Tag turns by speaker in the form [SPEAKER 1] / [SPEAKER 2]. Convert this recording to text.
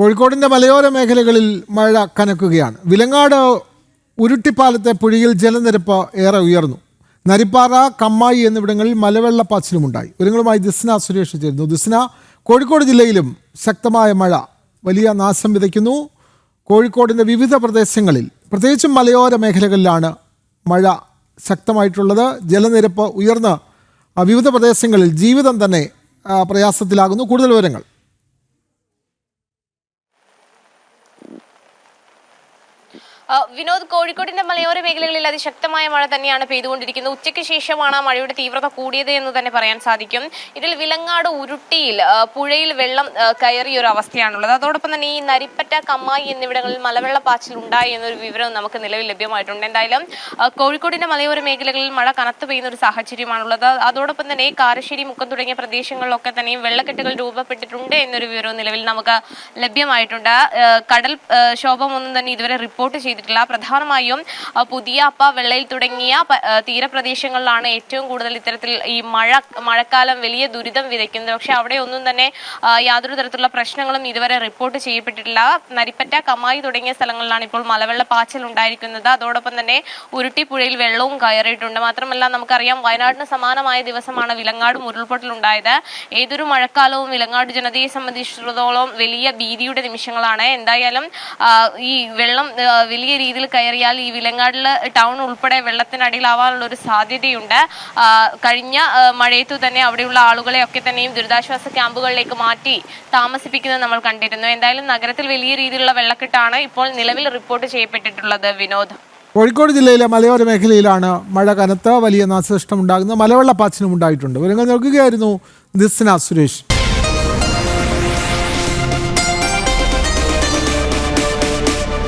[SPEAKER 1] കോഴിക്കോടിന്റെ മലയോര മേഖലകളിൽ മഴ കനക്കുകയാണ്. വിലങ്ങാട് ഉരുട്ടിപ്പാലത്തെ പുഴയിൽ ജലനിരപ്പ് ഏറെ ഉയർന്നു. നരിപ്പാറ, കമ്മായി എന്നിവിടങ്ങളിൽ മലവെള്ളപ്പാച്ചിലുമുണ്ടായി. വിവരങ്ങളുമായി ദിസ്ന സുരേഷ് ചേരുന്നു. ദിസ്ന, കോഴിക്കോട് ജില്ലയിലും ശക്തമായ മഴ വലിയ നാശം വിതയ്ക്കുന്നു. കോഴിക്കോടിൻ്റെ വിവിധ പ്രദേശങ്ങളിൽ, പ്രത്യേകിച്ചും മലയോര മേഖലകളിലാണ് മഴ ശക്തമായിട്ടുള്ളത്. ജലനിരപ്പ് ഉയർന്ന് വിവിധ പ്രദേശങ്ങളിൽ ജീവിതം തന്നെ പ്രയാസത്തിലാകുന്നു. കൂടുതൽ വിവരങ്ങൾ.
[SPEAKER 2] വിനോദ്, കോഴിക്കോടിന്റെ മലയോര മേഖലകളിൽ അതിശക്തമായ മഴ തന്നെയാണ് പെയ്തുകൊണ്ടിരിക്കുന്നത്. ഉച്ചയ്ക്ക് ശേഷമാണ് മഴയുടെ തീവ്രത കൂടിയത് എന്ന് തന്നെ പറയാൻ സാധിക്കും. ഇതിൽ വിലങ്ങാട് ഉരുട്ടിയിൽ പുഴയിൽ വെള്ളം കയറിയ ഒരു അവസ്ഥയാണുള്ളത്. അതോടൊപ്പം തന്നെ ഈ നരിപ്പറ്റ, കമ്മായി എന്നിവിടങ്ങളിൽ മലവെള്ളപ്പാച്ചിൽ ഉണ്ടായി എന്നൊരു വിവരം നമുക്ക് നിലവിൽ ലഭ്യമായിട്ടുണ്ട്. എന്തായാലും കോഴിക്കോടിന്റെ മലയോര മേഖലകളിൽ മഴ കനത്തു പെയ്യുന്ന ഒരു സാഹചര്യമാണുള്ളത്. അതോടൊപ്പം തന്നെ കാരശ്ശേരി, മുക്കം തുടങ്ങിയ പ്രദേശങ്ങളിലൊക്കെ തന്നെയും വെള്ളക്കെട്ടുകൾ രൂപപ്പെട്ടിട്ടുണ്ട് എന്നൊരു വിവരവും നിലവിൽ നമുക്ക് ലഭ്യമായിട്ടുണ്ട്. കടൽ ക്ഷോഭമൊന്നും തന്നെ ഇതുവരെ റിപ്പോർട്ട് ചെയ്തിട്ടില്ല. പ്രധാനമായും പുതിയാപ്പ, വെള്ളയിൽ തുടങ്ങിയ തീരപ്രദേശങ്ങളിലാണ് ഏറ്റവും കൂടുതൽ ഇത്തരത്തിൽ ഈ മഴക്കാലം വലിയ ദുരിതം വിതയ്ക്കുന്നത്. പക്ഷെ അവിടെ ഒന്നും തന്നെ യാതൊരു തരത്തിലുള്ള പ്രശ്നങ്ങളും ഇതുവരെ റിപ്പോർട്ട് ചെയ്യപ്പെട്ടിട്ടില്ല. നരിപ്പറ്റ, കമ്മായി തുടങ്ങിയ സ്ഥലങ്ങളിലാണ് ഇപ്പോൾ മലവെള്ളപ്പാച്ചിൽ ഉണ്ടായിരിക്കുന്നത്. അതോടൊപ്പം തന്നെ ഉരുട്ടിപ്പുഴയിൽ വെള്ളവും കയറിയിട്ടുണ്ട്. മാത്രമല്ല, നമുക്കറിയാം, വയനാടിന് സമാനമായ ദിവസമാണ് വിലങ്ങാടും ഉരുൾപൊട്ടലുണ്ടായത്. ഏതൊരു മഴക്കാലവും വിലങ്ങാട് ജനതയെ സംബന്ധിച്ചിടത്തോളം വലിയ ഭീതിയുടെ നിമിഷങ്ങളാണ്. എന്തായാലും ഈ വെള്ളം വലിയ രീതിയിൽ കയറിയാൽ ഈ വിലങ്ങാടില് ടൗൺ ഉൾപ്പെടെ വെള്ളത്തിനടിയിലാവാനുള്ള ഒരു സാധ്യതയുണ്ട്. കഴിഞ്ഞ മഴയത്തു തന്നെ അവിടെയുള്ള ആളുകളെ ഒക്കെ തന്നെയും ദുരിതാശ്വാസ ക്യാമ്പുകളിലേക്ക് മാറ്റി താമസിപ്പിക്കുന്നത് നമ്മൾ കണ്ടിരുന്നു. എന്തായാലും നഗരത്തിൽ വലിയ രീതിയിലുള്ള വെള്ളക്കെട്ടാണ് ഇപ്പോൾ നിലവിൽ റിപ്പോർട്ട് ചെയ്യപ്പെട്ടിട്ടുള്ളത്. വിനോദ്,
[SPEAKER 1] കോഴിക്കോട് ജില്ലയിലെ മലയോര മേഖലയിലാണ് മഴ കനത്ത് വലിയ നാശനഷ്ടം ഉണ്ടാകുന്നത്. മലവെള്ളപ്പാച്ചിലും ഉണ്ടായിട്ടുണ്ട്. വിവരങ്ങൾ നൽകുകയായിരുന്നു ദിസ്ന സുരേഷ്.